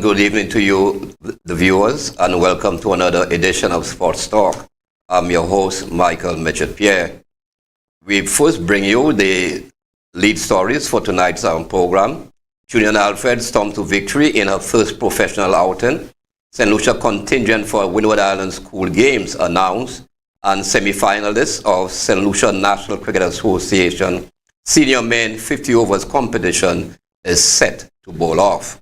good evening to you, the viewers, and welcome to another edition of Sports Talk. I'm your host, Michael Mitchell-Pierre. We first bring you the lead stories for tonight's program. Julian Alfred stormed to victory in her first professional outing. St. Lucia contingent for Windward Island School Games announced, and semi-finalists of St. Lucia National Cricket Association Senior Men 50 Overs competition is set to bowl off.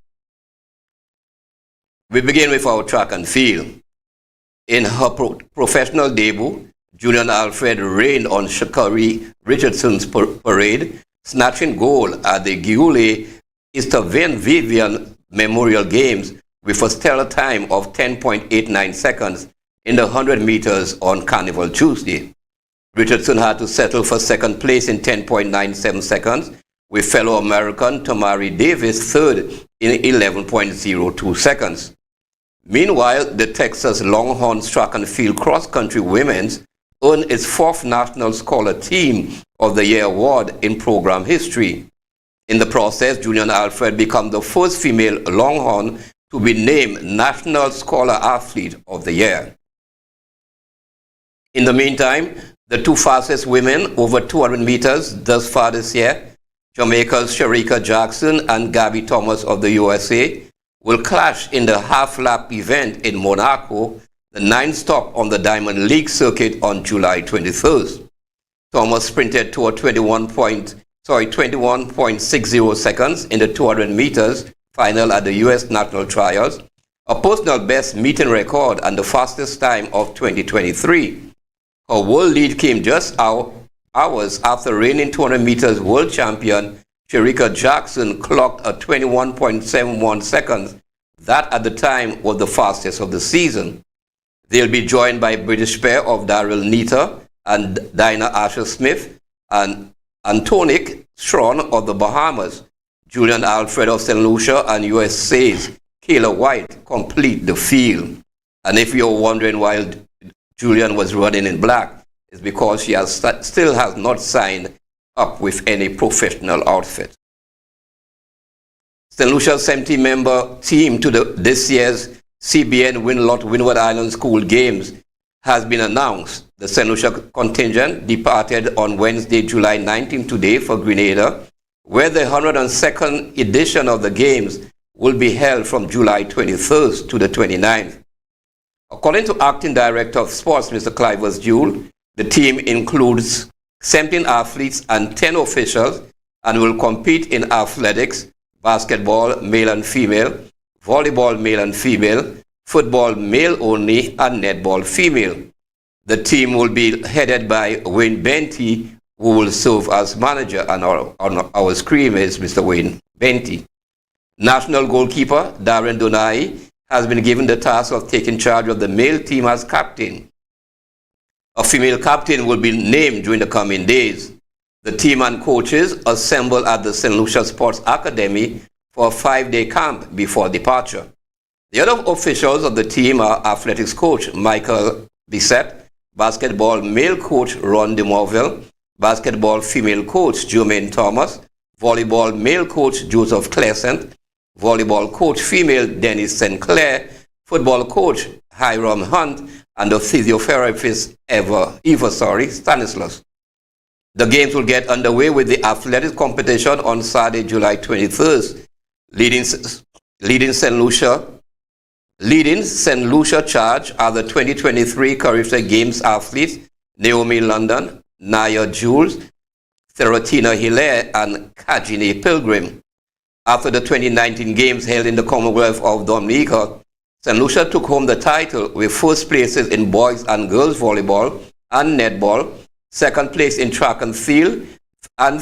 We begin with our track and field. In her professional debut, Julian Alfred reigned on Sha'Carri Richardson's parade, snatching gold at the Guile Easterveen Vivian Memorial Games with a stellar time of 10.89 seconds in the 100 meters on Carnival Tuesday. Richardson had to settle for second place in 10.97 seconds, with fellow American Tamari Davis third in 11.02 seconds. Meanwhile, the Texas Longhorns track and field cross-country women's earned its fourth National Scholar Team of the Year award in program history. In the process, Julian Alfred became the first female Longhorn to be named National Scholar Athlete of the Year. In the meantime, the two fastest women over 200 meters thus far this year, Jamaica's Shericka Jackson and Gabby Thomas of the USA, will clash in the half-lap event in Monaco, the ninth stop on the Diamond League circuit on July 21st. Thomas sprinted to a 21.60 seconds in the 200 meters final at the U.S. National Trials, a personal best meeting record and the fastest time of 2023. Her world lead came just hours after reigning 200 meters world champion Shericka Jackson clocked a 21.71 seconds. That at the time was the fastest of the season. They'll be joined by British pair of Daryl Neita and Dinah Asher-Smith and Antonique Strawn of the Bahamas. Julian Alfred of St. Lucia and USA's Kayla White complete the field. And if you're wondering why Julian was running in black, it's because she still has not signed up with any professional outfit. St. Lucia's 70-member team to this year's CBN Windward Island School Games has been announced. The St. Lucia contingent departed on Wednesday, July 19 today for Grenada, where the 102nd edition of the Games will be held from July 21st to the 29th. According to Acting Director of Sports, Mr. Clivers Jewell, the team includes 17 athletes and 10 officials and will compete in athletics, basketball, male and female, volleyball, male and female, football, male only, and netball, female. The team will be headed by Wayne Benty, who will serve as manager, and our screen is Mr. Wayne Benty. National goalkeeper Darren Donai has been given the task of taking charge of the male team as captain. A female captain will be named during the coming days. The team and coaches assemble at the St. Lucia Sports Academy for a 5-day camp before departure. The other officials of the team are athletics coach Michael Bissett, basketball male coach Ron DeMorville, basketball female coach Jermaine Thomas, volleyball male coach Joseph Clescent, volleyball coach female Dennis St. Clair, football coach Hiram Hunt, and the physiotherapist Eva Stanislas. The games will get underway with the athletics competition on Saturday, July 21st. Leading St. Lucia charge are the 2023 Caribbean Games athletes Naomi London, Naya Jules, Theratina Hilaire, and Kajini Pilgrim. After the 2019 Games held in the Commonwealth of Dominica, St. Lucia took home the title with first places in boys and girls volleyball and netball, second place in track and field and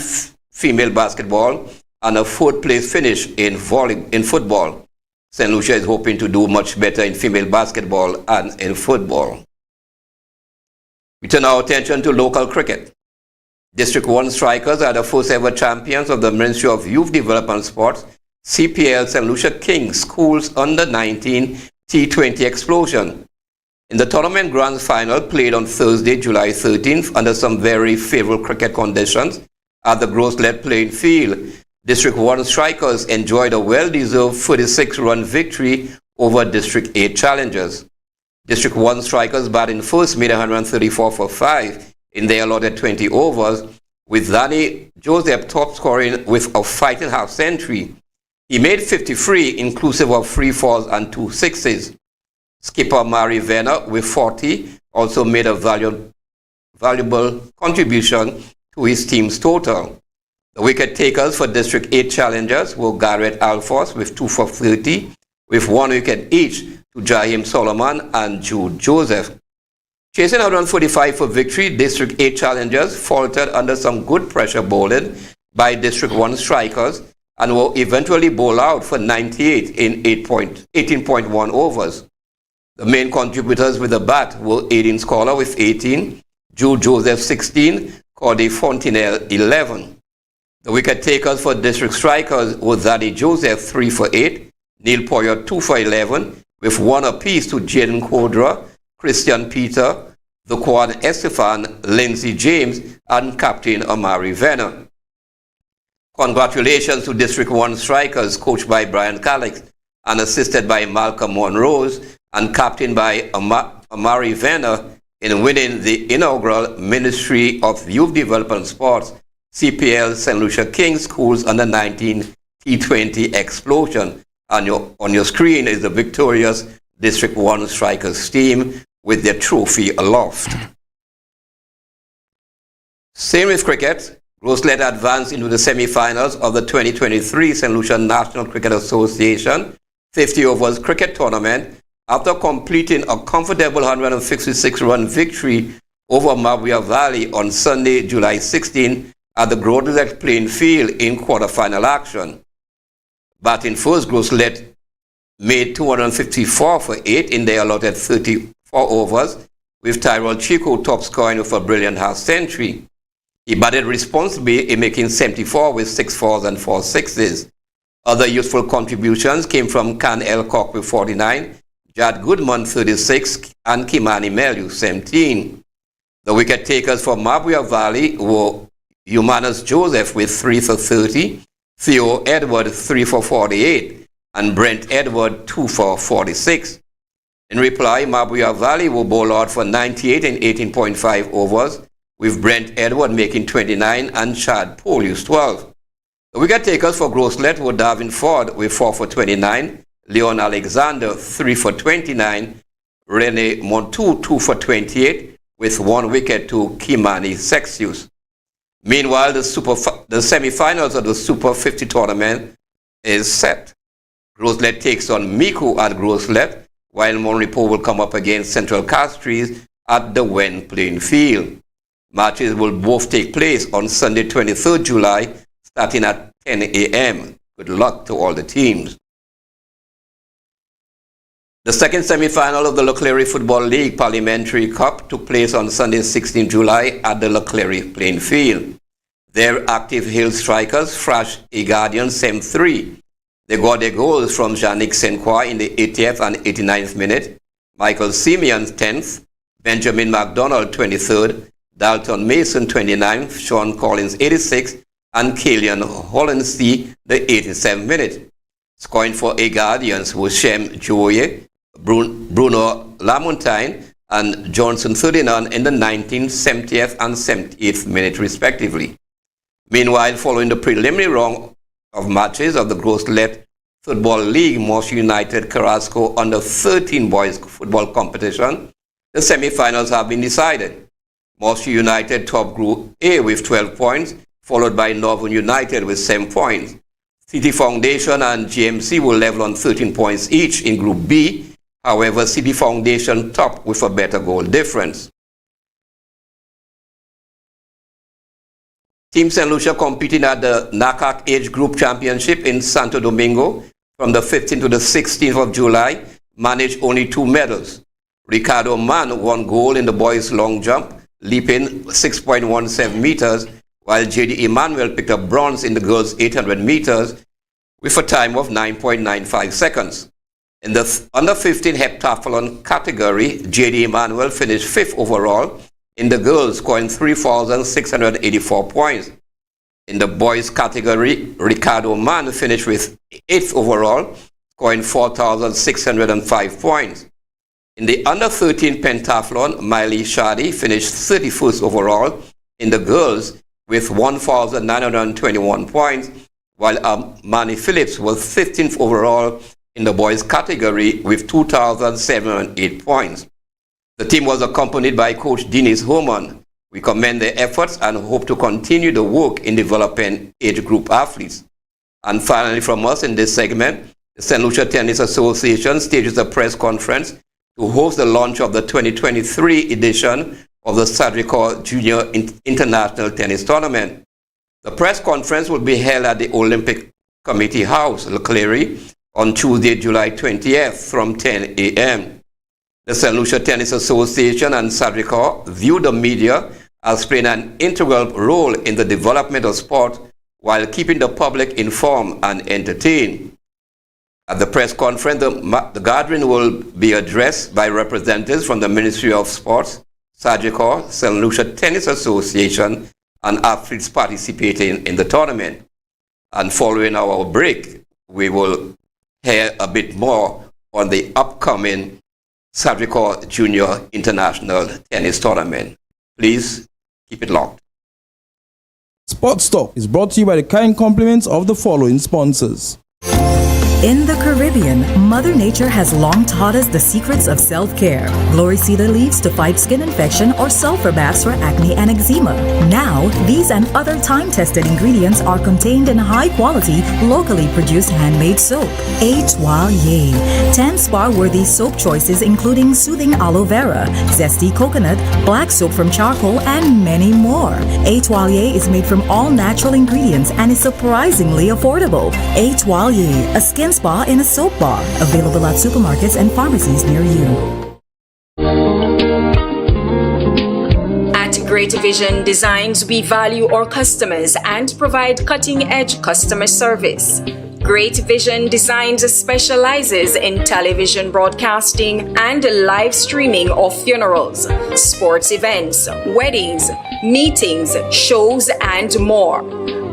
female basketball, and a fourth place finish in football. St. Lucia is hoping to do much better in female basketball and in football. We turn our attention to local cricket. District 1 Strikers are the first ever champions of the Ministry of Youth Development Sports CPL St. Lucia Kings Schools Under-19 T20 Explosion. In the tournament grand final played on Thursday, July 13th under some very favorable cricket conditions at the Groslet playing field, District 1 Strikers enjoyed a well-deserved 46-run victory over District 8 challengers. District 1 Strikers batting first made 134 for 5 in their allotted 20 overs, with Danny Joseph top scoring with a fighting half-century. He made 53, inclusive of 3 fours and 2 sixes. Skipper Mari Venner, with 40, also made a valuable contribution to his team's total. The wicket takers for District 8 challengers were Garrett Alfors with 2 for 30, with 1 wicket each to Jaheim Solomon and Jude Joseph. Chasing 145 for victory, District 8 challengers faltered under some good pressure bowling by District 1 strikers and were eventually bowled out for 98 in 18.1 overs. The main contributors with the bat were Aiden Scholar with 18, Jude Joseph 16, Cordy Fontenelle 11. The wicket takers for District strikers were Zadie Joseph 3 for 8, Neil Poyer 2 for 11, with 1 apiece to Jaden Kodra, Christian Peter, the Quad Estefan, Lindsey James, and Captain Amari Venner. Congratulations to District 1 strikers coached by Brian Calix and assisted by Malcolm Monrose and captained by Amari Venner in winning the inaugural Ministry of Youth Development and Sports CPL St. Lucia Kings Schools Under-19 T20 Explosion. On your screen is the victorious District 1 Strikers team with their trophy aloft. Same with cricket, Grosslet advanced into the semi-finals of the 2023 St. Lucia National Cricket Association 50 overs cricket tournament after completing a comfortable 156-run victory over Mabuya Valley on Sunday, July 16 at the Grosslet playing field in quarter-final action. Batting first, Grosslet made 254 for 8 in their allotted 34 overs, with Tyrell Chico top scoring with a brilliant half-century. He batted responsibly in making 74 with 6 fours and 4 sixes. Other useful contributions came from Can Elcock with 49, Jad Goodman 36, and Kimani Melu 17. The wicket takers for Mabuya Valley were Humanus Joseph with 3 for 30, Theo Edward 3 for 48, and Brent Edward 2 for 46. In reply, Mabuya Valley were bowled out for 98 in 18.5 overs, with Brent Edward making 29 and Chad Polius 12. The wicket takers for Grosslet were Darwin Ford with 4 for 29, Leon Alexander 3 for 29, Rene Montu 2 for 28, with 1 wicket to Kimani Sexius. Meanwhile, the semi-finals of the Super 50 tournament is set. Grosslet takes on Miku at Grosslet, while Monrepo will come up against Central Castries at the Wen playing field. Matches will both take place on Sunday, 23rd July, starting at 10 a.m. Good luck to all the teams. The second semi-final of the Leclerc Football League Parliamentary Cup took place on Sunday, 16 July at the Leclerc playing field. Their active Hill strikers thrashed a Guardian 7-3. They got their goals from Yannick Senqua in the 80th and 89th minute, Michael Simeon 10th, Benjamin McDonald 23rd, Dalton Mason 29th, Sean Collins 86th, and Killian Hollensey the 87th minute. Scoring for a Guardians were Shem Joye, Bruno Lamontagne, and Johnson Ferdinand in the 19th, 70th, and 78th minute respectively. Meanwhile, following the preliminary round of matches of the Grosslet Football League Moss United Carrasco Under-13 boys football competition, the semi-finals have been decided. Moss United top Group A with 12 points, followed by Northern United with 7 points. City Foundation and GMC will level on 13 points each in Group B. However, City Foundation top with a better goal difference. Team St. Lucia competing at the NACAC Age Group Championship in Santo Domingo from the 15th to the 16th of July managed only 2 medals. Ricardo Mann won gold in the boys' long jump, leaping 6.17 meters, while J.D. Emmanuel picked up bronze in the girls' 800 meters with a time of 9.95 seconds. In the under-15 heptathlon category, J.D. Emmanuel finished 5th overall in the girls, scoring 3,684 points. In the boys category, Ricardo Mann finished with 8th overall, scoring 4,605 points. In the under-13 pentathlon, Miley Shadi finished 31st overall in the girls with 1,921 points, while Manny Phillips was 15th overall in the boys category with 2,708 points. The team was accompanied by Coach Denise Homan. We commend their efforts and hope to continue the work in developing age group athletes. And finally, from us in this segment, the St. Lucia Tennis Association stages a press conference to host the launch of the 2023 edition of the Sadricor Junior International Tennis Tournament. The press conference will be held at the Olympic Committee House, Leclerc, on Tuesday, July 20th from 10 a.m. The St. Lucia Tennis Association and Sadricor view the media as playing an integral role in the development of sport while keeping the public informed and entertained. At the press conference, the gathering will be addressed by representatives from the Ministry of Sports, Sadricor, St. Lucia Tennis Association, and athletes participating in the tournament. And following our break, we will hear a bit more on the upcoming Sadricor Junior International Tennis Tournament. Please keep it locked. Sports Talk is brought to you by the kind compliments of the following sponsors. In the Caribbean, Mother Nature has long taught us the secrets of self-care. Glory cedar leaves to fight skin infection or sulfur baths for acne and eczema. Now, these and other time-tested ingredients are contained in high-quality, locally produced handmade soap. Etoile. 10 spa-worthy soap choices including soothing aloe vera, zesty coconut, black soap from charcoal, and many more. Etoile is made from all natural ingredients and is surprisingly affordable. Etoile, a skin spa in a soap bar. Available at supermarkets and pharmacies near you. At Great Vision Designs, we value our customers and provide cutting-edge customer service. Great Vision Designs specializes in television broadcasting and live streaming of funerals, sports events, weddings, meetings, shows, and more.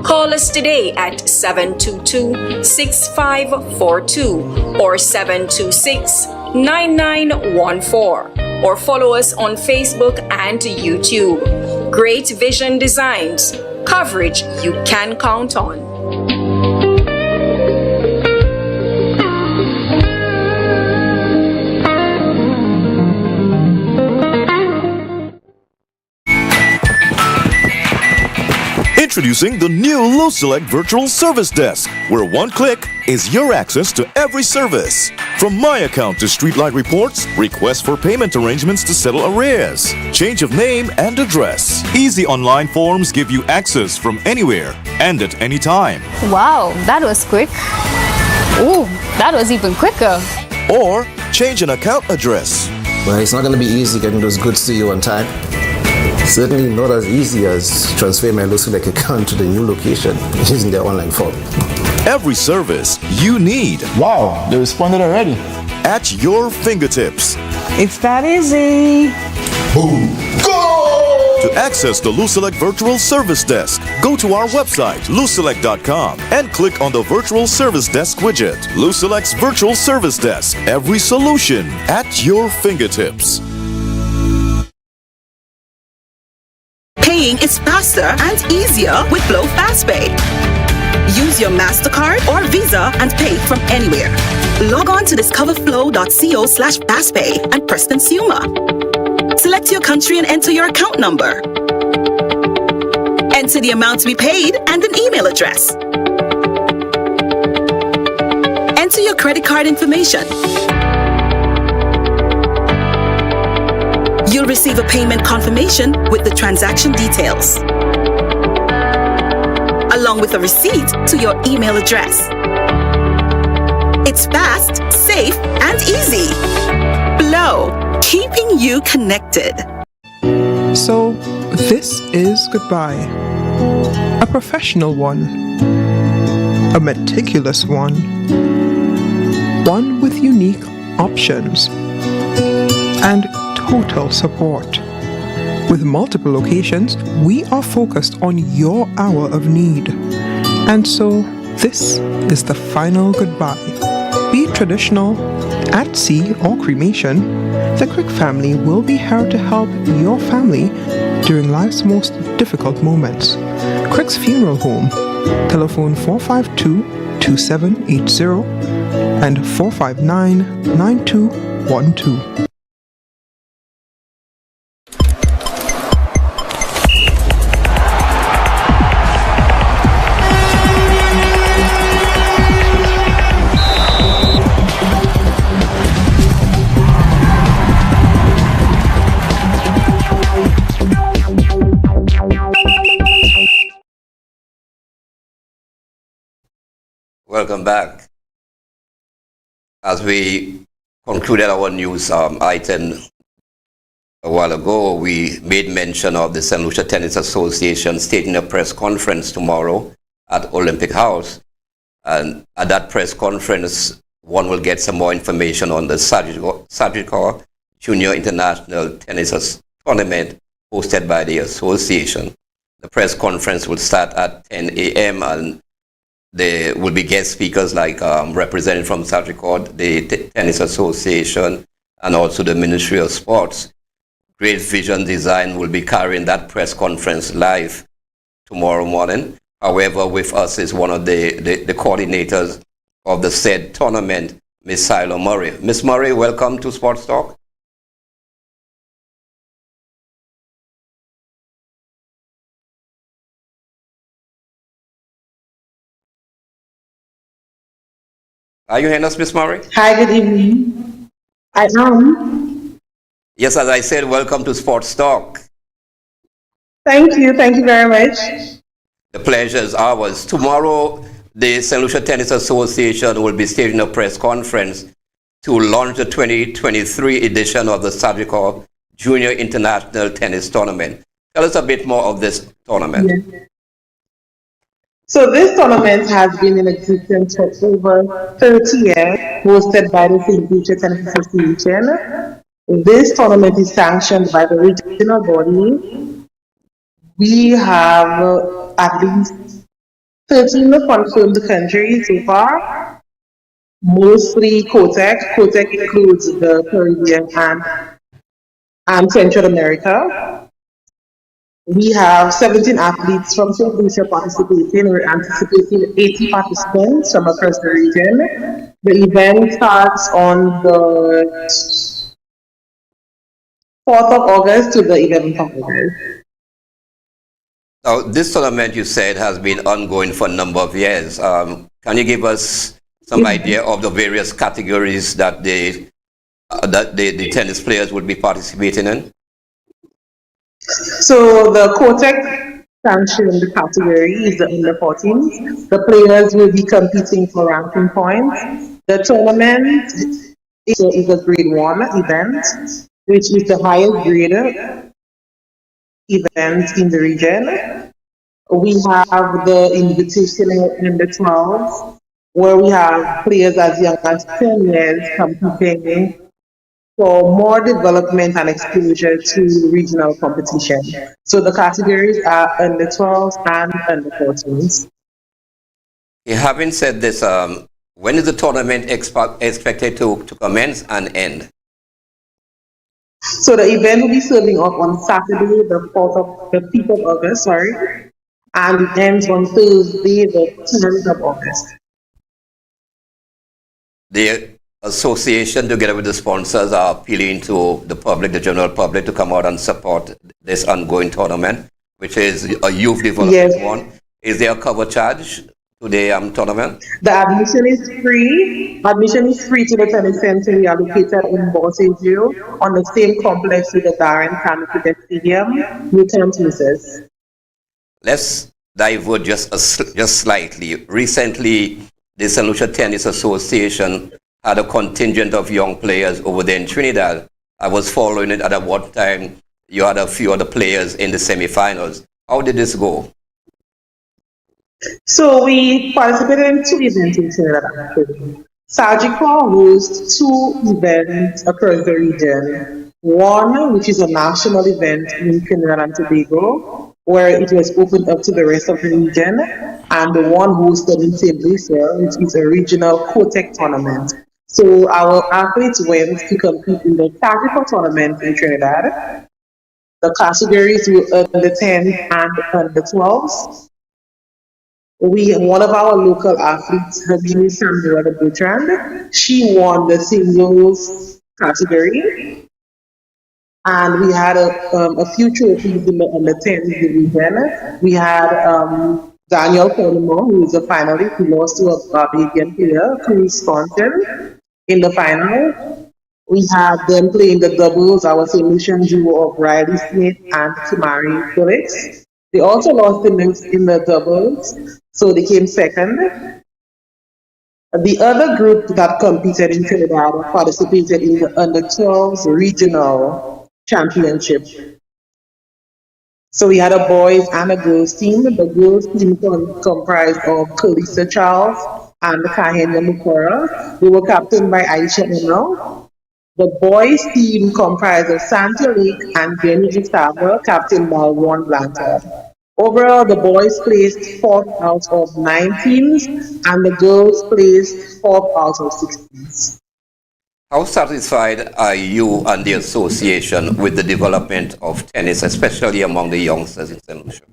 Call us today at 722-6542 or 726-9914 or follow us on Facebook and YouTube. Great Vision Designs, coverage you can count on. Introducing the new Luselect Virtual Service Desk, where one click is your access to every service. From My Account to Streetlight reports, requests for payment arrangements to settle arrears, change of name and address. Easy online forms give you access from anywhere and at any time. Wow, that was quick. Ooh, that was even quicker. Or change an account address. Well, it's not going to be easy getting those goods to you on time. Certainly not as easy as transferring my Luselect account to the new location using their online form. Every service you need. Wow, they responded already. At your fingertips. It's that easy. Boom. Go! To access the Luselect Virtual Service Desk, go to our website, luselect.com, and click on the Virtual Service Desk widget. Luselect's Virtual Service Desk. Every solution at your fingertips. Paying is faster and easier with Glow FastPay. Use your MasterCard or Visa and pay from anywhere. Log on to discoverflow.co/fastpay and press Consumer. Select your country and enter your account number. Enter the amount to be paid and an email address. Enter your credit card information. You'll receive a payment confirmation with the transaction details, along with a receipt to your email address. It's fast, safe, and easy. Flow, keeping you connected. So, this is goodbye. A professional one. A meticulous one. One with unique options. And total support. With multiple locations, we are focused on your hour of need. And so, this is the final goodbye. Be it traditional, at sea, or cremation, the Crick family will be here to help your family during life's most difficult moments. Crick's Funeral Home. Telephone 452-2780 and 459-9212. Welcome back. As we concluded our news item a while ago, we made mention of the St. Lucia Tennis Association stating a press conference tomorrow at Olympic House. And at that press conference, one will get some more information on the Sagicor Junior International Tennis Tournament hosted by the association. The press conference will start at 10 a.m. and there will be guest speakers like representing from Sagicor, the Tennis Association, and also the Ministry of Sports. Great Vision Design will be carrying that press conference live tomorrow morning. However, with us is one of the coordinators of the said tournament, Ms. Silo Murray. Ms. Murray, welcome to Sports Talk. Are you hearing us, Ms. Murray? Hi, good evening. I am. Yes, as I said, welcome to Sports Talk. Thank you very much. The pleasure is ours. Tomorrow, the St. Lucia Tennis Association will be staging a press conference to launch the 2023 edition of the Sagicor Junior International Tennis Tournament. Tell us a bit more of this tournament. Yes. So this tournament has been in existence for over 30 years, hosted by the St. Lucia Tennis Association. This tournament is sanctioned by the regional body. We have at least 13 confirmed countries so far, mostly COTEC. COTEC includes the Caribbean and Central America. We have 17 athletes from St. Lucia participating. We're anticipating 80 participants from across the region. The event starts on the 4th of August to the 11th of August. Now, this tournament, you said, has been ongoing for a number of years. Can you give us some idea of the various categories that the tennis players will be participating in? So the COTEC sanctioned category is the under 14s. The players will be competing for ranking points. The tournament is a grade 1 event, which is the highest grade event in the region. We have the invitational under 12s, where we have players as young as 10 years competing for more development and exposure to regional competition. So the categories are under 12s and under 14s. Having said this, when is the tournament expected to commence and end? So the event will be serving up on Saturday, the 5th of August, and it ends on Thursday, the 10th of August. The association, together with the sponsors, are appealing to the public, the general public, to come out and support this ongoing tournament, which is a youth development one. Is there a cover charge to the tournament? The admission is free. Admission is free to the tennis center. We are located in Borsegio on the same complex with the Darren Canada Stadium. You can't miss us. Let's divert just slightly. Recently, the St. Lucia Tennis Association had a contingent of young players over there in Trinidad. I was following it at one time. You had a few other players in the semifinals. How did this go? So we participated in 2 events in Trinidad, actually. Sagicor hosts 2 events across the region. One, which is a national event in Trinidad and Tobago, where it was opened up to the rest of the region, and the one hosted in St. Lucia, which is a regional COTEC tournament. So our athletes went to compete in the tactical tournament in Trinidad. The categories were under 10 and under 12s. One of our local athletes, her name is Sandra Bertrand. She won the singles category. And we had a few trophies in the under 10 division. We had Daniel Colombo, who is a finalist, who lost to a Barbadian player, Chris Thornton, in the final. We had them playing the doubles, our solution duo of Riley Smith and Tamari Phillips. They also lost in the doubles, so they came second. The other group that competed in Trinidad participated in the under 12s regional championship. So we had a boys and a girls team. The girls team comprised of Kalisa Charles and Kahenia Mukora. They were captained by Aisha Eno. The boys team comprised of Santa Lake and Jenny Gustavo, captained by Juan Blanca. Overall, the boys placed 4th out of 9 teams, and the girls placed 4th out of 6 teams. How satisfied are you and the association with the development of tennis, especially among the youngsters in St. Lucia?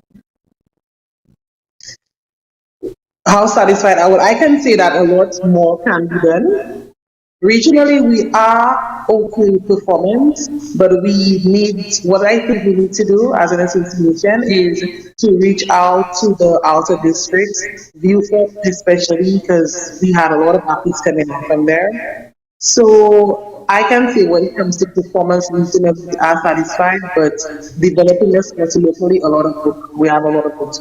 How satisfied? I can say that a lot more can be done. Regionally, we are okay with performance, but what I think we need to do as an association is to reach out to the outer districts, Viewfort especially, because we had a lot of athletes coming out from there. So I can say when it comes to performance, we are satisfied, but developing the sports locally, we have a lot of work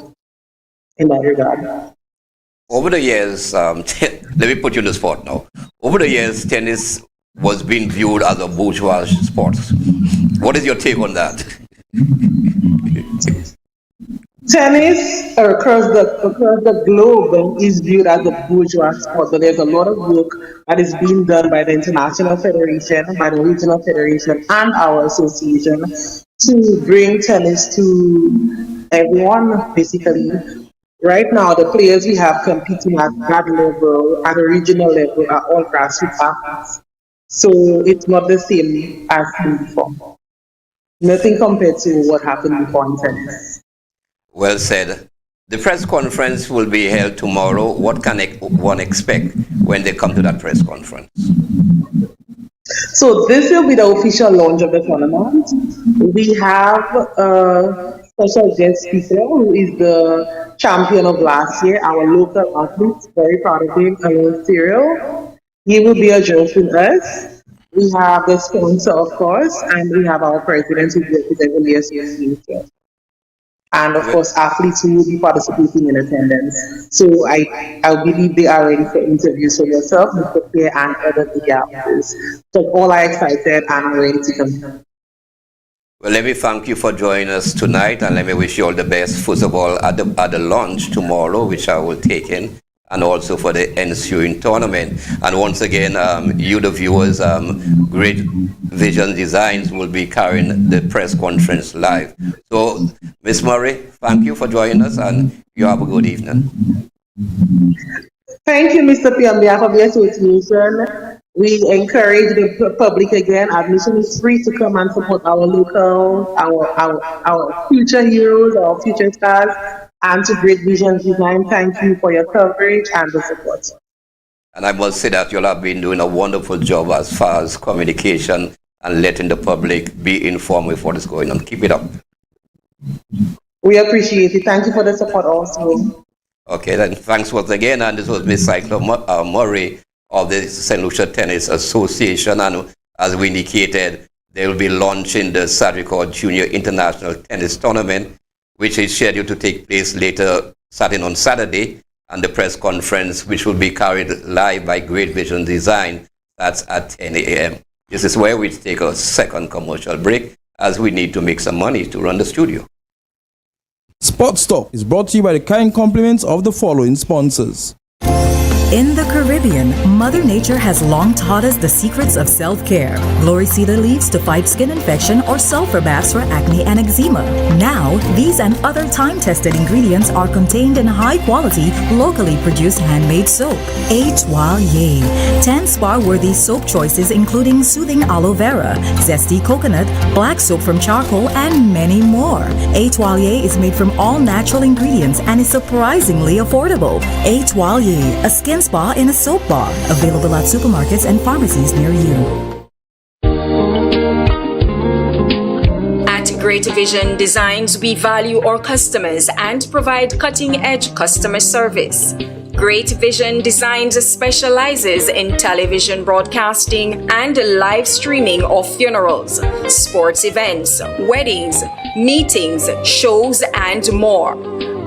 in that regard. Over the years, let me put you in the spot now. Over the years, tennis was being viewed as a bourgeois sport. What is your take on that? Tennis across the globe is viewed as a bourgeois sport, but there's a lot of work that is being done by the International Federation, by the Regional Federation, and our association to bring tennis to everyone, basically. Right now, the players we have competing at that level, at a regional level, are all grassroots athletes. So it's not the same as before. Nothing compared to what happened before in tennis. Well said. The press conference will be held tomorrow. What can one expect when they come to that press conference? So this will be the official launch of the tournament. We have a special guest speaker who is the champion of last year, our local athlete, very proud of him, Alon Cyril. He will be addressing us. We have the sponsor, of course, and we have our president who represents the association. And of course, athletes who will be participating in attendance. So I believe they are ready for interviews for yourself, Mr. Pierre, and other media outlets. So all are excited and are ready to come. Well, let me thank you for joining us tonight, and let me wish you all the best, first of all, at the launch tomorrow, which I will take in, and also for the ensuing tournament. And once again, you, the viewers, Great Vision Designs will be carrying the press conference live. So, Ms. Murray, thank you for joining us, and you have a good evening. Thank you, Mr. P. On behalf of the association, we encourage the public again. Admission is free to come and support our local, our future heroes, our future stars, and to Great Vision Design. Thank you for your coverage and the support. And I must say that you all have been doing a wonderful job as far as communication and letting the public be informed with what is going on. Keep it up. We appreciate it. Thank you for the support also. Okay, then thanks once again. And this was Ms. Cyclo Murray of the St. Lucia Tennis Association. And as we indicated, they will be launching the Sadricor Junior International Tennis Tournament, which is scheduled to take place later, starting on Saturday, and the press conference, which will be carried live by Great Vision Design, that's at 10 a.m. This is where we take a second commercial break, as we need to make some money to run the studio. Sports Talk is brought to you by the kind compliments of the following sponsors. In the Caribbean, Mother Nature has long taught us the secrets of self-care. Glory cedar leaves to fight skin infection or sulfur baths for acne and eczema. Now, these and other time-tested ingredients are contained in high-quality, locally produced handmade soap. Etoile. 10 spa-worthy soap choices including soothing aloe vera, zesty coconut, black soap from charcoal, and many more. Etoile is made from all natural ingredients and is surprisingly affordable. Etoile, a skin spa in a soap bar. Available at supermarkets and pharmacies near you. At Great Vision Designs, we value our customers and provide cutting-edge customer service. Great Vision Designs specializes in television broadcasting and live streaming of funerals, sports events, weddings, meetings, shows, and more.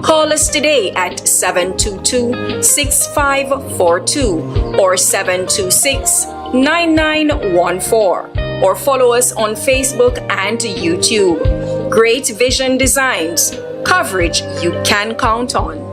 Call us today at 722-6542 or 726-9914 or follow us on Facebook and YouTube. Great Vision Designs, coverage you can count on.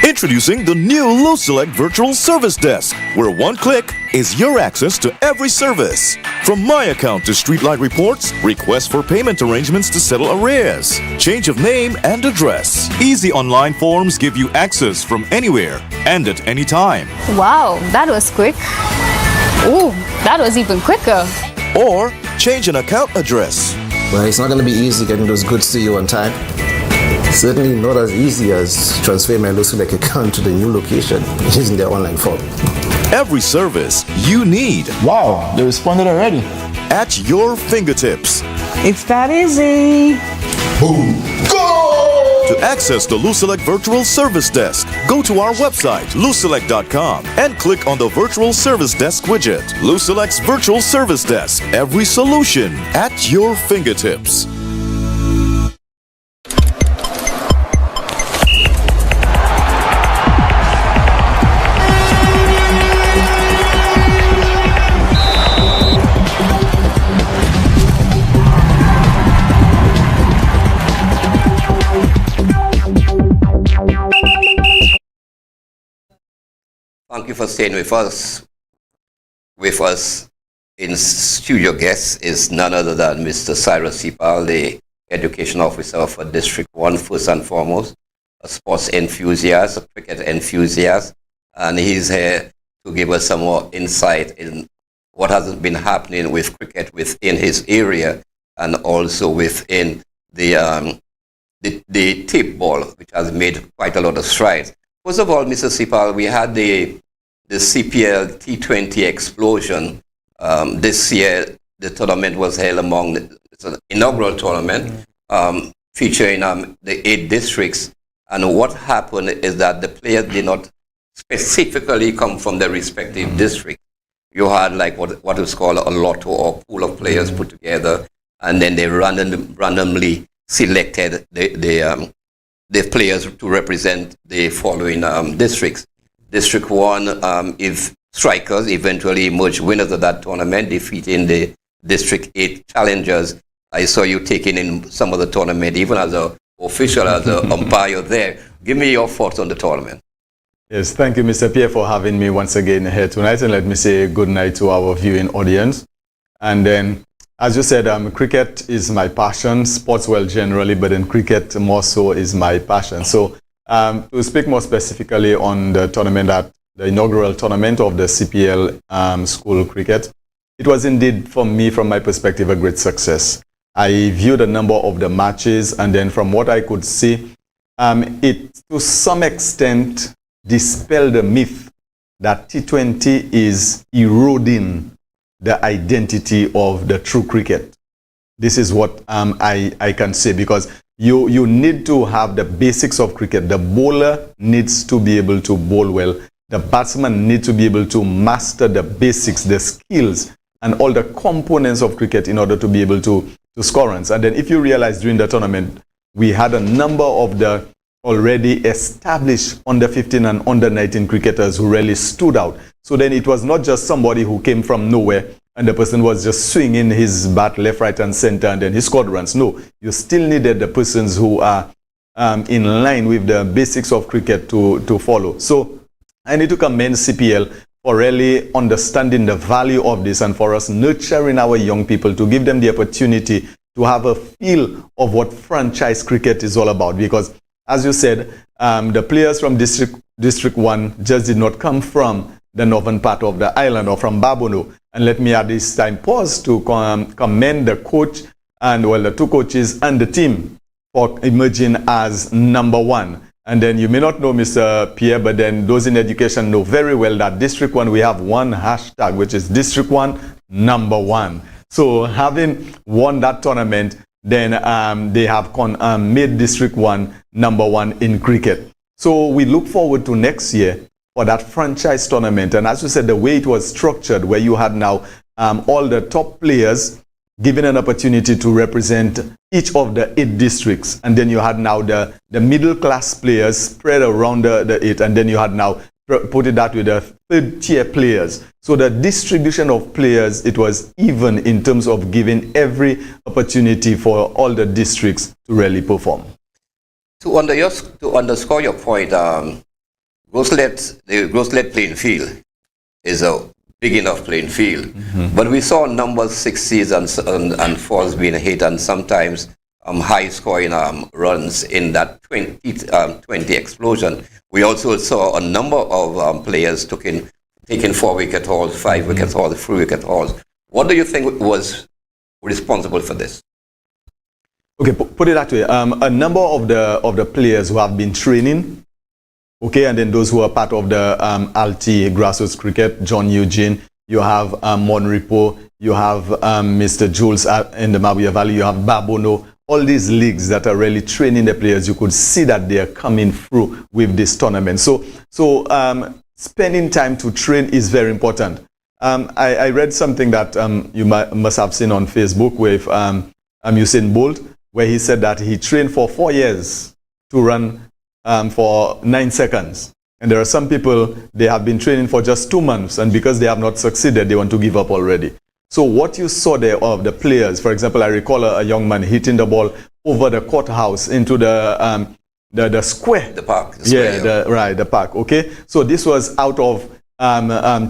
Introducing the new LoSelect Virtual Service Desk, where one click is your access to every service. From My Account to Streetlight Reports, requests for payment arrangements to settle arrears, change of name and address. Easy online forms give you access from anywhere and at any time. Wow, that was quick. Oh, that was even quicker. Or change an account address. Well, it's not going to be easy getting those goods to you on time. Certainly not as easy as transferring my LoSelect account to the new location using their online form. Every service you need. Wow, they responded already. At your fingertips. It's that easy. Boom. Go! To access the LoSelect Virtual Service Desk, go to our website, loselect.com, and click on the Virtual Service Desk widget. LoSelect's Virtual Service Desk. Every solution at your fingertips. Thank you for staying with us. With us in studio guest is none other than Mr. Cyrus Sipal, the Education Officer for District 1, first and foremost, a sports enthusiast, a cricket enthusiast, and he's here to give us some more insight in what has been happening with cricket within his area and also within the tip ball, which has made quite a lot of strides. First of all, Mr. Sipal, we had the CPL T20 explosion. This year, the tournament was held it's an inaugural tournament featuring the 8 districts. And what happened is that the players did not specifically come from their respective district. You had like what is called a lotto or pool of players put together, and then they randomly selected the players to represent the following districts. District 1, if Strikers eventually emerged winners of that tournament, defeating the District 8 challengers. I saw you taking in some of the tournament, even as an official, as an umpire there. Give me your thoughts on the tournament. Yes, thank you, Mr. Pierre, for having me once again here tonight. And let me say good night to our viewing audience. And then, as you said, cricket is my passion, sports well generally, but in cricket more so is my passion. So to speak more specifically on the tournament, the inaugural tournament of the CPL school cricket, it was indeed, for me, from my perspective, a great success. I viewed a number of the matches, and then from what I could see, it to some extent dispelled the myth that T20 is eroding the identity of the true cricket. This is what I can say, because you need to have the basics of cricket. The bowler needs to be able to bowl well. The batsman needs to be able to master the basics, the skills, and all the components of cricket in order to be able to score runs. And then if you realize during the tournament, we had a number of the already established under 15 and under 19 cricketers who really stood out. So then it was not just somebody who came from nowhere and the person was just swinging his bat left, right, and center, and then he scored runs. No, you still needed the persons who are in line with the basics of cricket to follow. So I need to commend CPL for really understanding the value of this and for us nurturing our young people to give them the opportunity to have a feel of what franchise cricket is all about. Because, as you said, the players from District 1 just did not come from the northern part of the island or from Babono. And let me at this time pause to commend the coach and, well, the two coaches and the team for emerging as number one. And then you may not know, Mr. Pierre, but then those in education know very well that District 1, we have one hashtag, which is District 1 number 1. So having won that tournament, then they have made District 1 number 1 in cricket. So we look forward to next year for that franchise tournament. And as you said, the way it was structured, where you had now all the top players given an opportunity to represent each of the 8 districts. And then you had now the middle class players spread around the 8. And then you had now put it that with the third tier players. So the distribution of players, it was even in terms of giving every opportunity for all the districts to really perform. To underscore your point, the Groslet playing field is a big enough playing field. But we saw numbers 6s and 4s being hit, and sometimes high scoring runs in that 20 explosion. We also saw a number of players taking 4-wicket hauls, 5-wicket hauls, 3-wicket hauls. What do you think was responsible for this? Okay, put it that way. A number of the players who have been training, okay, and then those who are part of the Alti grassroots cricket, John Eugene, you have Monripo, you have Mr. Jules in the Mawia Valley, you have Babono, all these leagues that are really training the players. You could see that they are coming through with this tournament. So spending time to train is very important. I read something that you must have seen on Facebook with Usain Bolt, where he said that he trained for 4 years to run for 9 seconds. And there are some people, they have been training for just 2 months, and because they have not succeeded, they want to give up already. So what you saw there of the players, for example, I recall a young man hitting the ball over the courthouse into the square. The park. The park, okay? So this was out of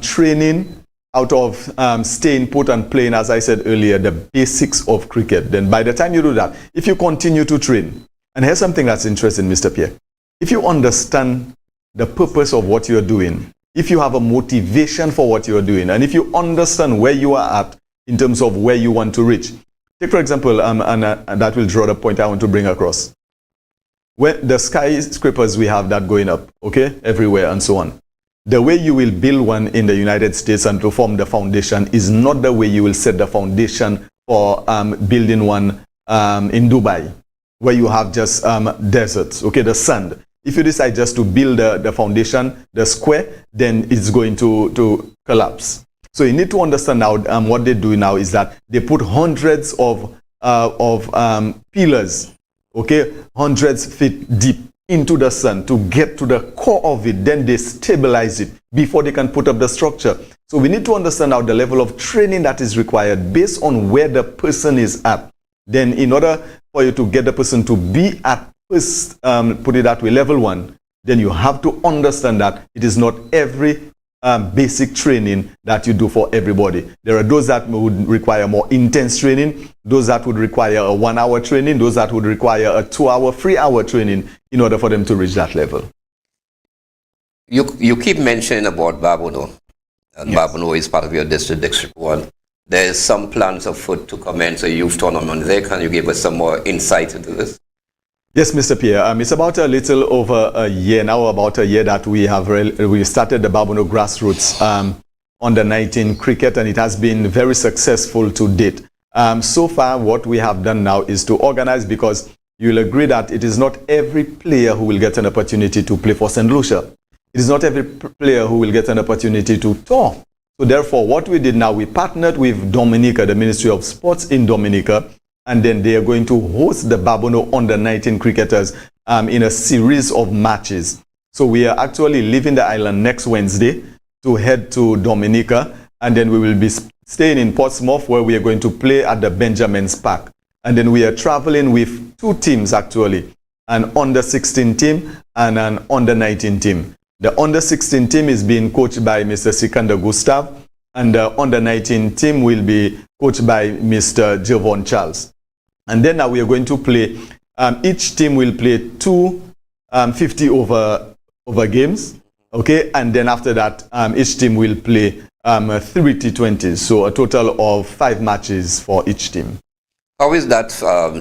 training, out of staying put and playing, as I said earlier, the basics of cricket. Then by the time you do that, if you continue to train, and here's something that's interesting, Mr. Pierre. If you understand the purpose of what you're doing, if you have a motivation for what you're doing, and if you understand where you are at in terms of where you want to reach. Take, for example, and that will draw the point I want to bring across. When the skyscrapers we have that going up, okay, everywhere and so on. The way you will build one in the United States and to form the foundation is not the way you will set the foundation for building one in Dubai, where you have just deserts, okay, the sand. If you decide just to build the foundation, the square, then it's going to collapse. So you need to understand now what they do now is that they put hundreds of pillars, okay, hundreds feet deep into the sand to get to the core of it. Then they stabilize it before they can put up the structure. So we need to understand now the level of training that is required based on where the person is at. Then in order for you to get the person to be at first, put it that way, level 1, then you have to understand that it is not every basic training that you do for everybody. There are those that would require more intense training, those that would require a 1-hour training, those that would require a 2-hour, 3-hour training in order for them to reach that level. You keep mentioning about Babono, and yes. Babono is part of your District 1. There is some plans afoot to commence a youth tournament there. Can you give us some more insight into this? Yes, Mr. Pierre. It's about a little over a year now, about a year that we started the Babono Grassroots under 19 cricket, and it has been very successful to date. So far, what we have done now is to organize, because you'll agree that it is not every player who will get an opportunity to play for St. Lucia. It is not every player who will get an opportunity to tour. So therefore, what we did now, we partnered with Dominica, the Ministry of Sports in Dominica, and then they are going to host the Babono under 19 cricketers in a series of matches. So we are actually leaving the island next Wednesday to head to Dominica, and then we will be staying in Portsmouth, where we are going to play at the Benjamin's Park. And then we are traveling with 2 teams actually, an under-16 team and an under-19 team. The under-16 team is being coached by Mr. Sikander Gustav, and the under-19 team will be coached by Mr. Javon Charles. And then now we are going to play, each team will play 2 50 over games, okay? And then after that, each team will play 3 T20s, so a total of 5 matches for each team. How is that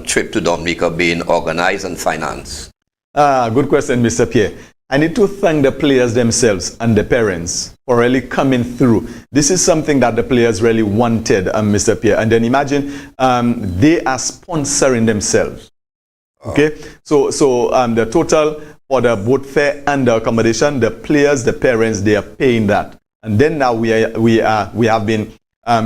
trip to Dominica being organized and financed? Good question, Mr. Pierre. I need to thank the players themselves and the parents for really coming through. This is something that the players really wanted, Mr. Pierre. And then imagine they are sponsoring themselves. Okay, so the total for the boat fare and the accommodation, the players, the parents, they are paying that. And then now we have been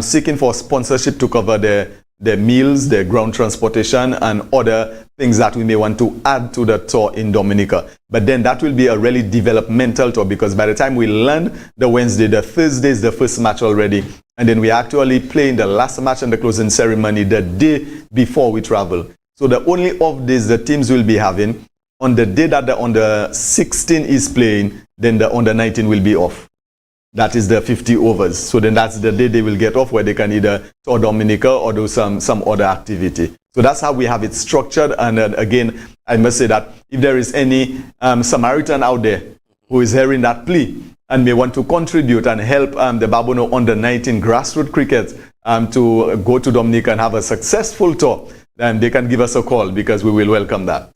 seeking for sponsorship to cover the meals, the ground transportation, and other things that we may want to add to the tour in Dominica. But then that will be a really developmental tour, because by the time we land the Wednesday, the Thursday is the first match already. And then we actually playing the last match and the closing ceremony the day before we travel. So the only off days the teams will be having, on the day that the under 16 is playing, then the under 19 will be off. That is the 50 overs. So then that's the day they will get off, where they can either tour Dominica or do some other activity. So that's how we have it structured. And again, I must say that if there is any Samaritan out there who is hearing that plea and may want to contribute and help the Babono under 19 grassroots cricket to go to Dominica and have a successful tour, then they can give us a call, because we will welcome that.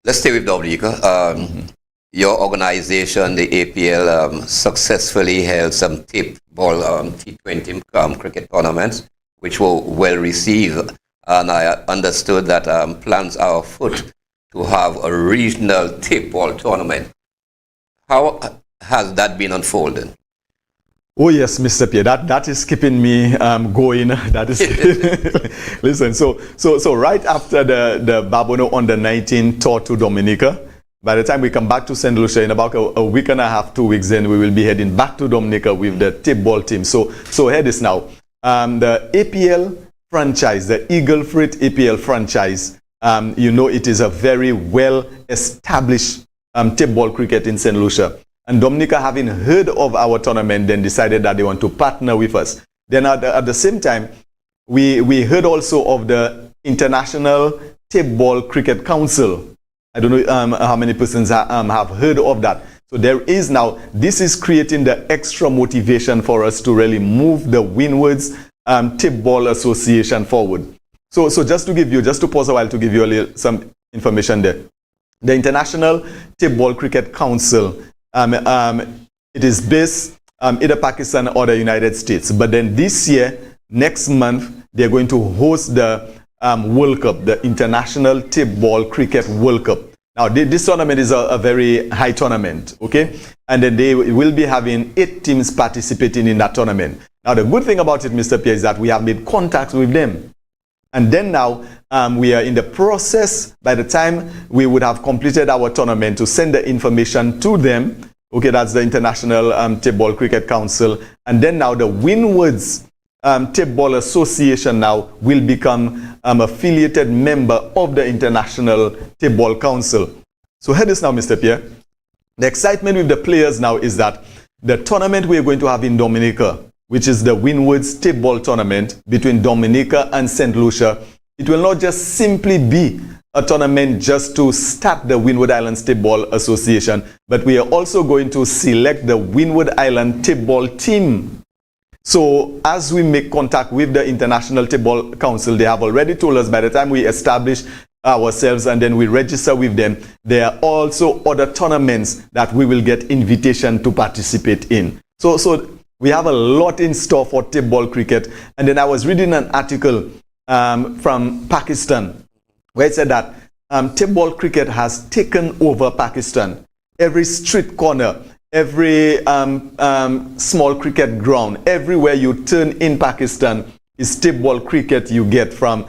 Let's stay with Dominica. Your organization, the APL, successfully held some tip ball T20 cricket tournaments, which were well received. And I understood that plans are afoot to have a regional tip ball tournament. How has that been unfolding? Oh yes, Mr. Pierre, that is keeping me going. That is listen. So right after the Babono under 19 tour to Dominica, by the time we come back to St. Lucia in about a week and a half, 2 weeks, then we will be heading back to Dominica with the tip ball team. So here this now. The APL franchise, the Eagle Fruit APL franchise, it is a very well established tip ball cricket in St. Lucia. And Dominica, having heard of our tournament, then decided that they want to partner with us. Then at the same time, we heard also of the International Tip Ball Cricket Council. I don't know how many persons have heard of that. So there is now, this is creating the extra motivation for us to really move the Windwards Tip Ball Association forward. So just to pause a while to give you some information there. The International Tip Ball Cricket Council, it is based either Pakistan or the United States. But then this year, next month, they're going to host the World Cup, the International Tip Ball Cricket World Cup. Now, this tournament is a very high tournament, okay? And then they will be having 8 teams participating in that tournament. Now, the good thing about it, Mr. Pierre, is that we have made contact with them. And then now, we are in the process, by the time we would have completed our tournament, to send the information to them. Okay, that's the International Tip Ball Cricket Council. And then now the Windwards Tip Ball Association now will become affiliated member of the International Tip Ball Council. So here it is now, Mr. Pierre. The excitement with the players now is that the tournament we are going to have in Dominica, which is the Windwards Tip Ball Tournament between Dominica and St. Lucia, it will not just simply be a tournament just to start the Windward Islands Tip Ball Association, but we are also going to select the Windward Island Tip Ball team. So as we make contact with the International Tip Ball Council, they have already told us by the time we establish ourselves and then we register with them, there are also other tournaments that we will get invitation to participate in. So we have a lot in store for tip ball cricket. And then I was reading an article from Pakistan where it said that tip ball cricket has taken over Pakistan. Every street corner, every small cricket ground, everywhere you turn in Pakistan is tip ball cricket you get from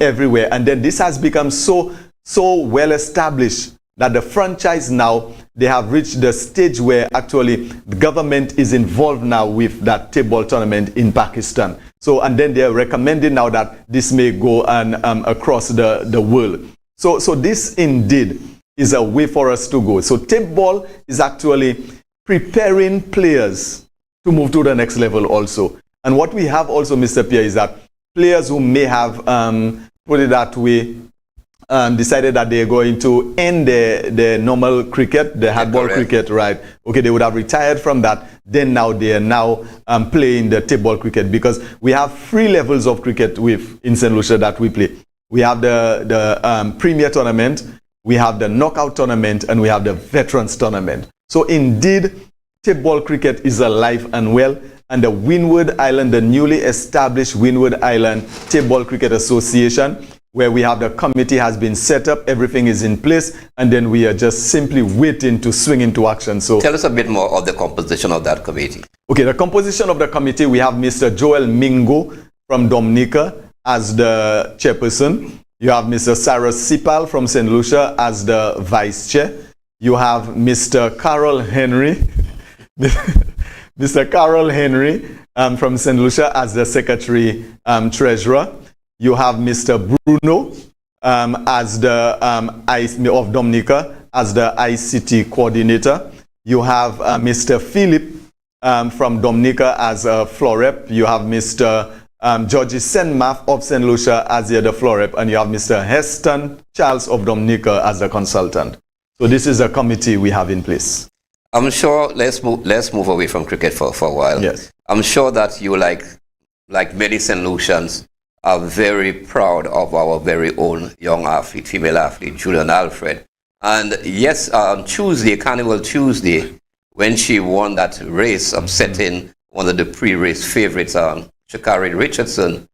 everywhere. And then this has become so well established that the franchise now, they have reached the stage where actually the government is involved now with that table tournament in Pakistan. So, and then they are recommending now that this may go and across the world. So this indeed is a way for us to go. So table is actually preparing players to move to the next level also. And what we have also, Mr. Pierre, is that players who may have, put it that way, decided that they're going to end their normal cricket, the hardball cricket, right? Okay, they would have retired from that. Then now they are now playing the table cricket, because we have 3 levels of cricket in St. Lucia that we play. We have the Premier Tournament, we have the Knockout Tournament, and we have the Veterans Tournament. So indeed, table cricket is alive and well, and the Windward Island, the newly established Windward Island Table Cricket Association, where we have the committee has been set up, everything is in place, and then we are just simply waiting to swing into action. So tell us a bit more of the composition of that committee. Okay, the composition of the committee, we have Mr. Joel Mingo from Dominica as the chairperson. You have Mr. Cyrus Sipal from St. Lucia as the vice chair. You have Mr. Carol Henry, Mr. Carol Henry from St. Lucia as the secretary treasurer. You have Mr. Bruno as the of Dominica as the ICT coordinator. You have Mr. Philip from Dominica as a floor rep. You have Mr. Georgie Senmath of St. Lucia as the other floor rep, and you have Mr. Heston Charles of Dominica as the consultant. So this is a committee we have in place. I'm sure, let's move away from cricket for a while. Yes. I'm sure that you, like many St. Lucians, are very proud of our very own young athlete, female athlete, Julian Alfred. And yes, Tuesday, Carnival Tuesday, when she won that race, upsetting one of the pre-race favorites, Sha'Carri Richardson,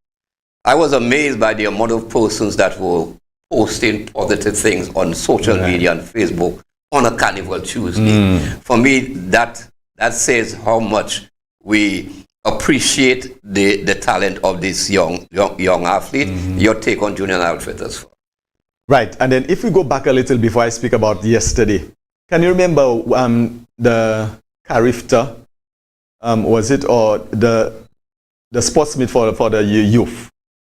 I was amazed by the amount of persons that were posting positive things on social media and Facebook on a Carnival Tuesday. For me, that says how much we appreciate the talent of this young athlete. Your take on Julian Alfred as well. Right, and then if we go back a little before I speak about yesterday, can you remember the Carifta, was it, or the sports meet for the youth?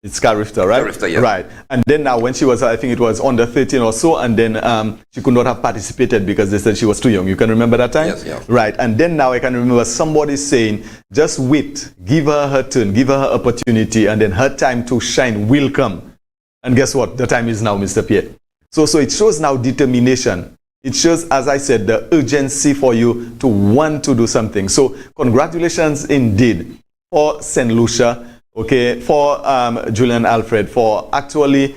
It's Carifta, right? Carifta, yeah. Right. And then now when she was, I think it was under 13 or so, and then she could not have participated because they said she was too young. You can remember that time? Yes, yeah. Right. And then now I can remember somebody saying, just wait, give her her turn, give her her opportunity, and then her time to shine will come. And guess what? The time is now, Mr. Pierre. So it shows now determination. It shows, as I said, the urgency for you to want to do something. So congratulations indeed for St. Lucia. Okay, for Julian Alfred, for actually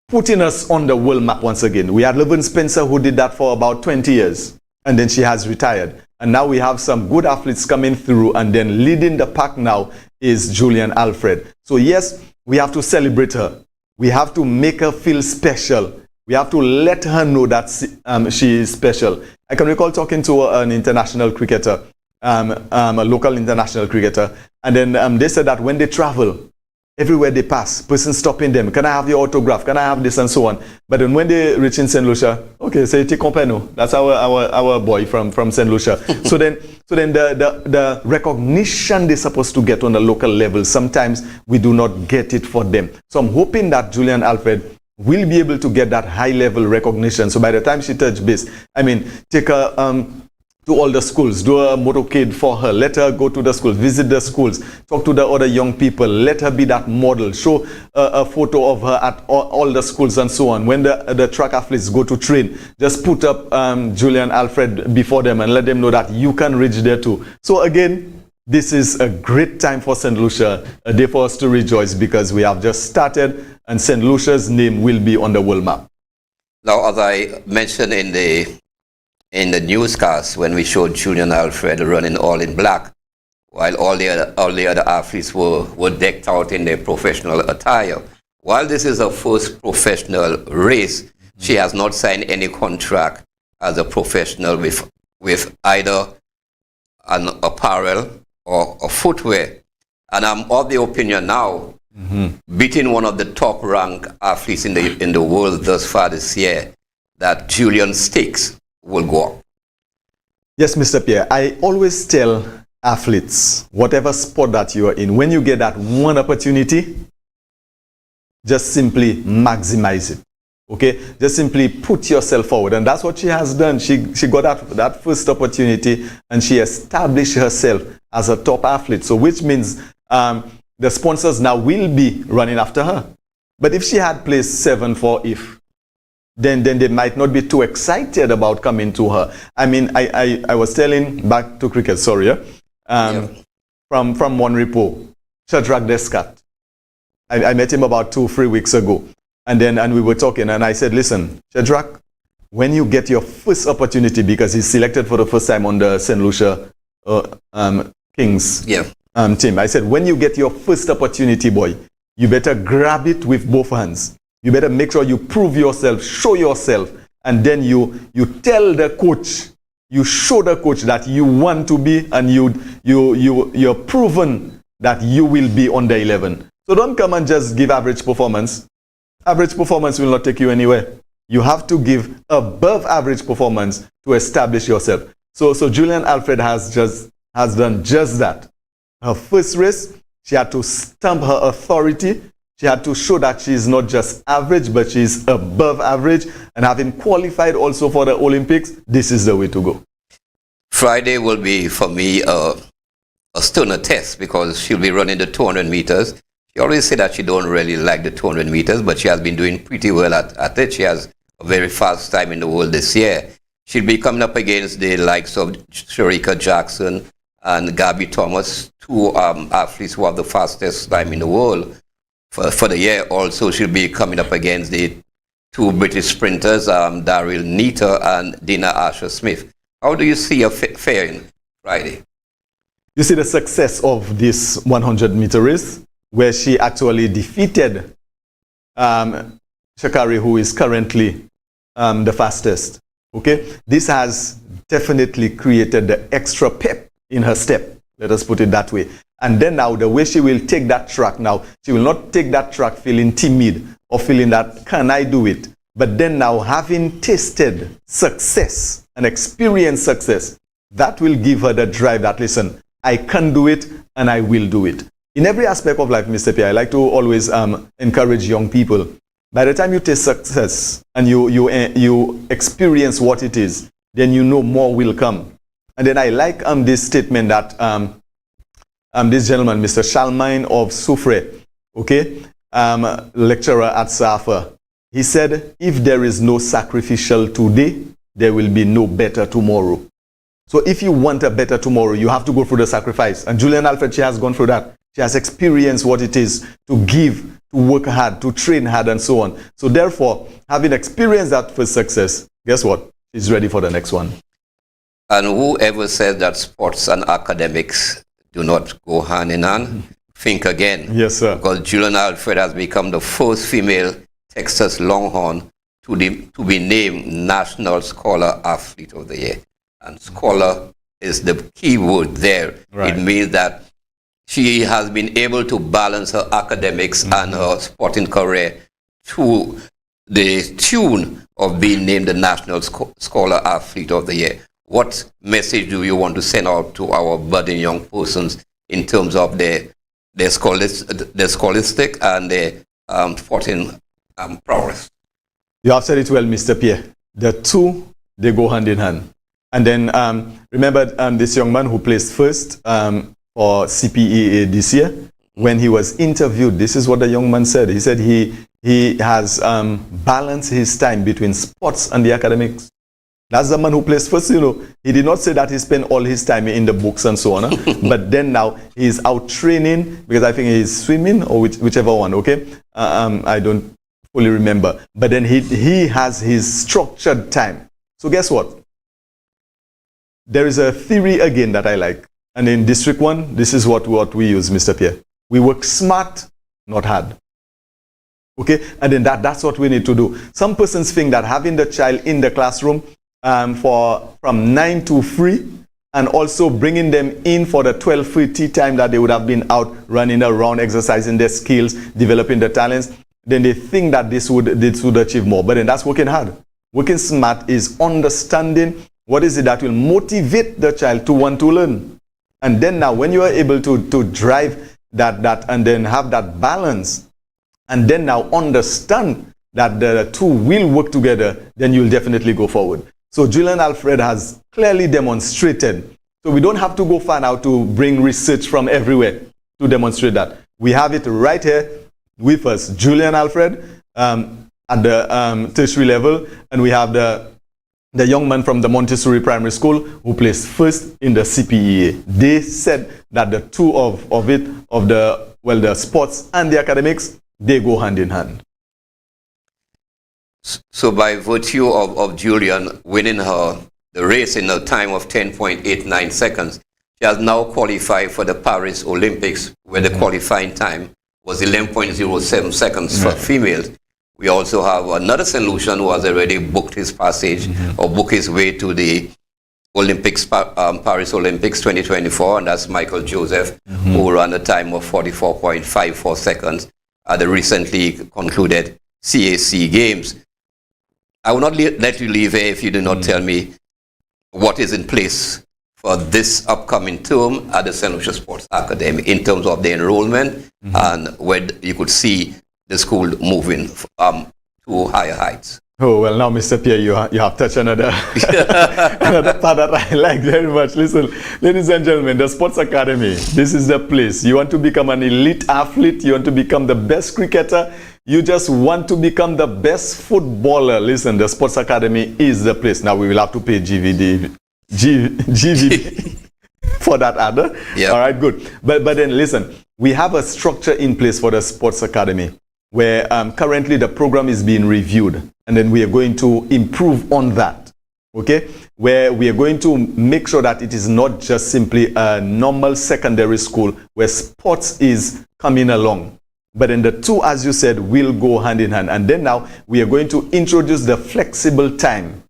putting us on the world map once again. We had Levin Spencer, who did that for about 20 years, and then she has retired. And now we have some good athletes coming through, and then leading the pack now is Julian Alfred. So yes, we have to celebrate her. We have to make her feel special. We have to let her know that she is special. I can recall talking to an international cricketer, a local international cricketer, and then they said that when they travel, everywhere they pass, person stopping them, can I have your autograph, can I have this, and so on. But then when they reach in St. Lucia, okay, say Ticompeno, that's our boy from St. Lucia. so then the recognition they're supposed to get on the local level, sometimes we do not get it for them. So I'm hoping that Julian Alfred will be able to get that high level recognition. So by the time she touch base, I mean, take her to all the schools, do a motorcade for her, let her go to the schools, visit the schools, talk to the other young people, let her be that model, show a photo of her at all the schools and so on. When the track athletes go to train, just put up Julian Alfred before them and let them know that you can reach there too. So again, this is a great time for St. Lucia, a day for us to rejoice because we have just started and St. Lucia's name will be on the world map. Now, as I mentioned in the newscast, when we showed Julian Alfred running all in black, while all the other athletes were decked out in their professional attire. While this is her first professional race, she has not signed any contract as a professional with either an apparel or a footwear. And I'm of the opinion now, beating one of the top ranked athletes in the world thus far this year, that Julian Sticks will go up. Yes, Mr. Pierre. I always tell athletes, whatever sport that you are in, when you get that one opportunity, just simply maximize it. Okay? Just simply put yourself forward. And that's what she has done. She got that first opportunity and she established herself as a top athlete. So which means the sponsors now will be running after her. But if she had placed 7 for if, then they might not be too excited about coming to her. I mean, I was telling, back to cricket, sorry, from One Repo, Shadrach Descat. I met him about 2-3 weeks ago. And we were talking, and I said, listen, Shadrach, when you get your first opportunity, because he's selected for the first time on the St. Lucia Kings team, I said, when you get your first opportunity, boy, you better grab it with both hands. You better make sure you prove yourself, show yourself, and then you tell the coach, you show the coach that you want to be, and you're proven that you will be on the 11. So don't come and just give average performance. Average performance will not take you anywhere. You have to give above average performance to establish yourself. So Julian Alfred has done just that. Her first race, she had to stamp her authority. She had to show that she is not just average, but she is above average. And having qualified also for the Olympics, this is the way to go. Friday will be, for me, a stunner test because she'll be running the 200 meters. She always said that she don't really like the 200 meters, but she has been doing pretty well at it. She has a very fast time in the world this year. She'll be coming up against the likes of Shericka Jackson and Gabby Thomas, two athletes who have the fastest time in the world for the year. Also, she'll be coming up against the two British sprinters, Daryl Neater and Dina Asher-Smith. How do you see her faring Friday? You see the success of this 100-meter race, where she actually defeated Sha'Carri, who is currently the fastest. Okay, this has definitely created the extra pep in her step. Let us put it that way. And then now, the way she will take that track now, she will not take that track feeling timid or feeling that, can I do it? But then now, having tasted success and experienced success, that will give her the drive that, listen, I can do it and I will do it. In every aspect of life, Mr. P, I like to always encourage young people. By the time you taste success and you experience what it is, then you know more will come. And then I like this statement that this gentleman, Mr. Charlemagne of Soufrière, okay, lecturer at SAFA, he said, if there is no sacrificial today, there will be no better tomorrow. So if you want a better tomorrow, you have to go through the sacrifice. And Julian Alfred, she has gone through that. She has experienced what it is to give, to work hard, to train hard, and so on. So therefore, having experienced that first success, guess what? She's ready for the next one. And whoever says that sports and academics do not go hand in hand, think again. Yes, sir. Because Julian Alfred has become the first female Texas Longhorn to be named National Scholar Athlete of the Year. And scholar is the key word there. Right. It means that she has been able to balance her academics and her sporting career to the tune of being named the National Scholar Athlete of the Year. What message do you want to send out to our budding young persons in terms of their scholastic and their sporting prowess? You have said it well, Mr. Pierre. The two, they go hand in hand. And then remember this young man who placed first for CPEA this year, when he was interviewed, this is what the young man said. He said he has balanced his time between sports and the academics. That's the man who placed first, you know. He did not say that he spent all his time in the books and so on. But then now he's out training, because I think he's swimming or whichever one, okay? I don't fully remember. But then he has his structured time. So guess what? There is a theory again that I like. And in District 1, this is what we use, Mr. Pierre. We work smart, not hard. Okay? And then that's what we need to do. Some persons think that having the child in the classroom from 9 to 3 and also bringing them in for the 12-free tea time that they would have been out running around, exercising their skills, developing their talents, then they think that this would achieve more. But then that's working hard. Working smart is understanding What is it that will motivate the child to want to learn? And then now when you are able to drive that and then have that balance, and then now understand that the two will work together, then you'll definitely go forward. So Julian Alfred has clearly demonstrated. So we don't have to go far now to bring research from everywhere to demonstrate that. We have it right here with us. Julian Alfred at the tertiary level, and we have the young man from the Montessori Primary School who placed first in the CPEA. They said that the two of the sports and the academics, they go hand in hand. So by virtue of Julian winning the race in a time of 10.89 seconds, she has now qualified for the Paris Olympics, where the qualifying time was 11.07 seconds for females. We also have another St. Lucian who has already booked his passage or booked his way to the Olympics, Paris Olympics 2024, and that's Michael Joseph, who ran a time of 44.54 seconds at the recently concluded CAC Games. I will not let you leave here if you do not tell me what is in place for this upcoming term at the St. Lucia Sports Academy in terms of the enrollment and where you could see the school moving to higher heights. Oh, well, now, Mr. Pierre, you have touched another part that I like very much. Listen, ladies and gentlemen, the Sports Academy, this is the place. You want to become an elite athlete, you want to become the best cricketer, you just want to become the best footballer. Listen, the Sports Academy is the place. Now, we will have to pay GVD for that other. Yeah. All right, good. But then, listen, we have a structure in place for the Sports Academy, where currently the program is being reviewed, and then we are going to improve on that, okay? Where we are going to make sure that it is not just simply a normal secondary school where sports is coming along, but then the two, as you said, will go hand in hand. And then now we are going to introduce the flexible time.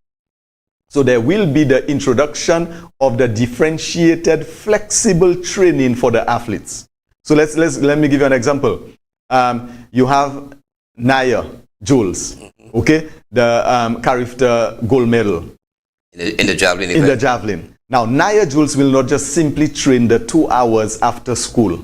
So there will be the introduction of the differentiated flexible training for the athletes. So let me give you an example. You have Naya Jules, okay, the Carifta gold medal in the javelin event. In the javelin. Now, Naya Jules will not just simply train the 2 hours after school.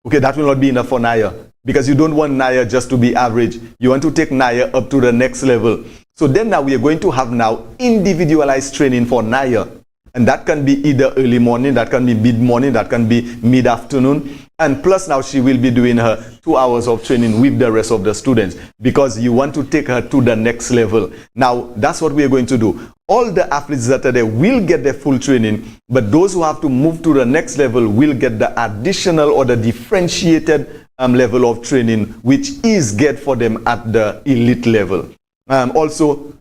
Okay, that will not be enough for Naya, because you don't want Naya just to be average. You want to take Naya up to the next level. So then now we are going to have now individualized training for Naya. And that can be either early morning, that can be mid-morning, that can be mid-afternoon. And plus now she will be doing her 2 hours of training with the rest of the students, because you want to take her to the next level. Now, that's what we are going to do. All the athletes that are there will get their full training, but those who have to move to the next level will get the additional or the differentiated level of training, which is get for them at the elite level. Also,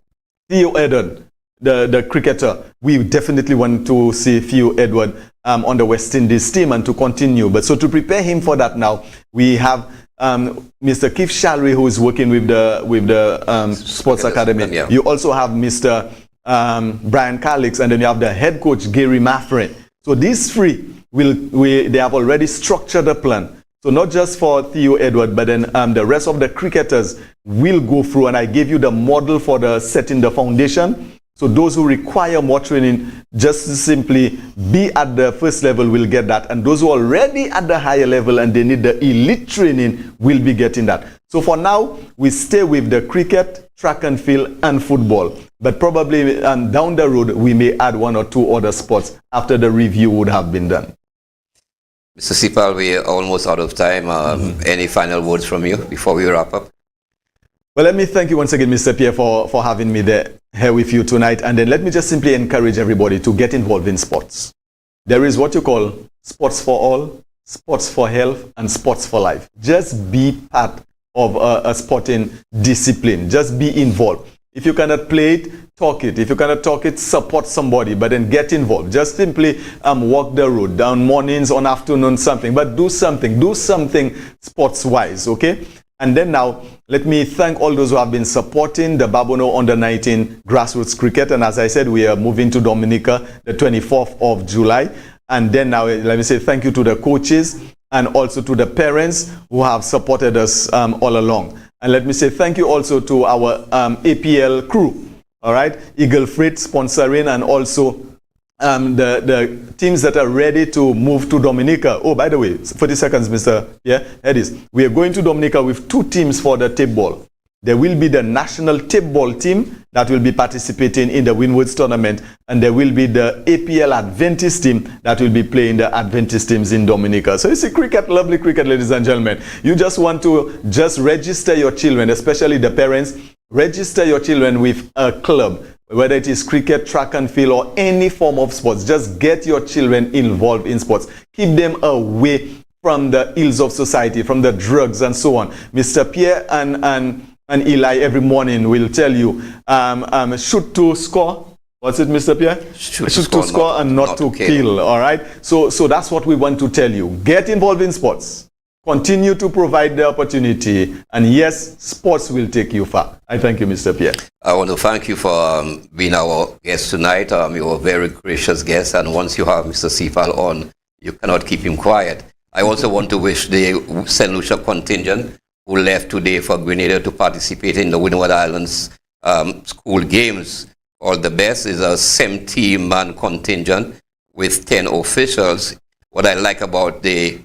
Theo Edward, the cricketer, we definitely want to see Theo Edward on the West Indies team and to continue. But so to prepare him for that now, we have Mr. Keith Shalry, who is working with the Sports Academy. Yeah. You also have Mr. Brian Calix, and then you have the head coach, Gary Maffrey. So these three, they have already structured a plan. So not just for Theo Edward, but then the rest of the cricketers will go through, and I gave you the model for the setting the foundation. So those who require more training, just to simply be at the first level will get that. And those who are already at the higher level and they need the elite training will be getting that. So for now, we stay with the cricket, track and field, and football. But probably down the road, we may add 1 or 2 other sports after the review would have been done. Mr. Sipal, we are almost out of time. Any final words from you before we wrap up? Well, let me thank you once again, Mr. Pierre, for having me here with you tonight. And then let me just simply encourage everybody to get involved in sports. There is what you call sports for all, sports for health, and sports for life. Just be part of a sporting discipline. Just be involved. If you cannot play it, talk it. If you cannot talk it, support somebody, but then get involved. Just simply walk the road, down mornings, on afternoons, something. But do something sports-wise, okay? And then now, let me thank all those who have been supporting the Babono Under-19 grassroots cricket. And as I said, we are moving to Dominica the 24th of July. And then now, let me say thank you to the coaches and also to the parents who have supported us all along. And let me say thank you also to our APL crew. all right? Eagle Freight sponsoring, and also the teams that are ready to move to Dominica. Oh, by the way, 40 seconds, Mr. Edis. We are going to Dominica with 2 teams for the tape ball. There will be the national tape ball team that will be participating in the Winwoods tournament, and there will be the APL Adventist team that will be playing the Adventist teams in Dominica. So it's a cricket, lovely cricket, ladies and gentlemen. You just want to just register your children, especially the parents. Register your children with a club, whether it is cricket, track and field, or any form of sports. Just get your children involved in sports. Keep them away from the ills of society, from the drugs and so on. Mr. Pierre and Eli every morning will tell you, shoot to score. What's it, Mr. Pierre? Shoot to score and not to kill. All right. So that's what we want to tell you. Get involved in sports. Continue to provide the opportunity, and yes, sports will take you far. I thank you, Mr. Pierre. I want to thank you for being our guest tonight. You're a very gracious guest, and once you have Mr. Sipal on, you cannot keep him quiet. I also want to wish the St. Lucia contingent who left today for Grenada to participate in the Windward Islands school games all the best. It's a 70-man contingent with 10 officials. What I like about the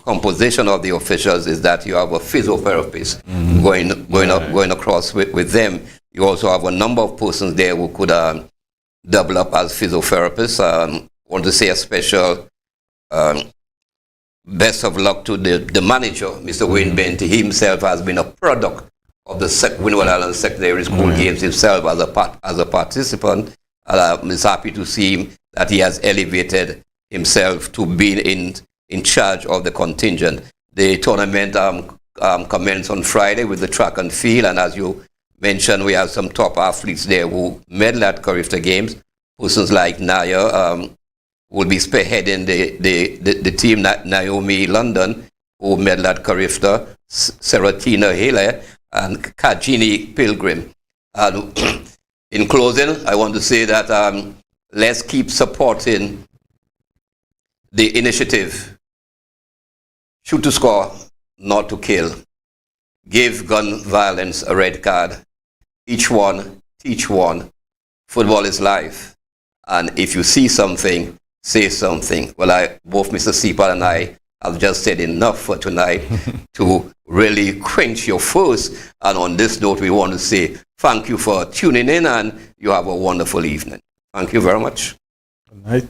composition of the officials is that you have a physiotherapist going across with them. You also have a number of persons there who could double up as physiotherapists. I want to say a special best of luck to the manager, Mr. Wayne Benty. He himself has been a product of the Windward Island Secondary School Games himself as a participant. I'm happy to see him that he has elevated himself to being in charge of the contingent. The tournament commenced on Friday with the track and field, and as you mentioned, we have some top athletes there who medal at Carifta Games. Persons like Naya will be spearheading the team, Naomi London, who medal at Carifta, Seratina Hele, and Kajini Pilgrim. In closing, I want to say that let's keep supporting the initiative, shoot to score, not to kill. Give gun violence a red card. Each one, teach one. Football is life. And if you see something, say something. Well, both Mr. Sipal and I have just said enough for tonight to really quench your thirst. And on this note, we want to say thank you for tuning in, and you have a wonderful evening. Thank you very much. Good night.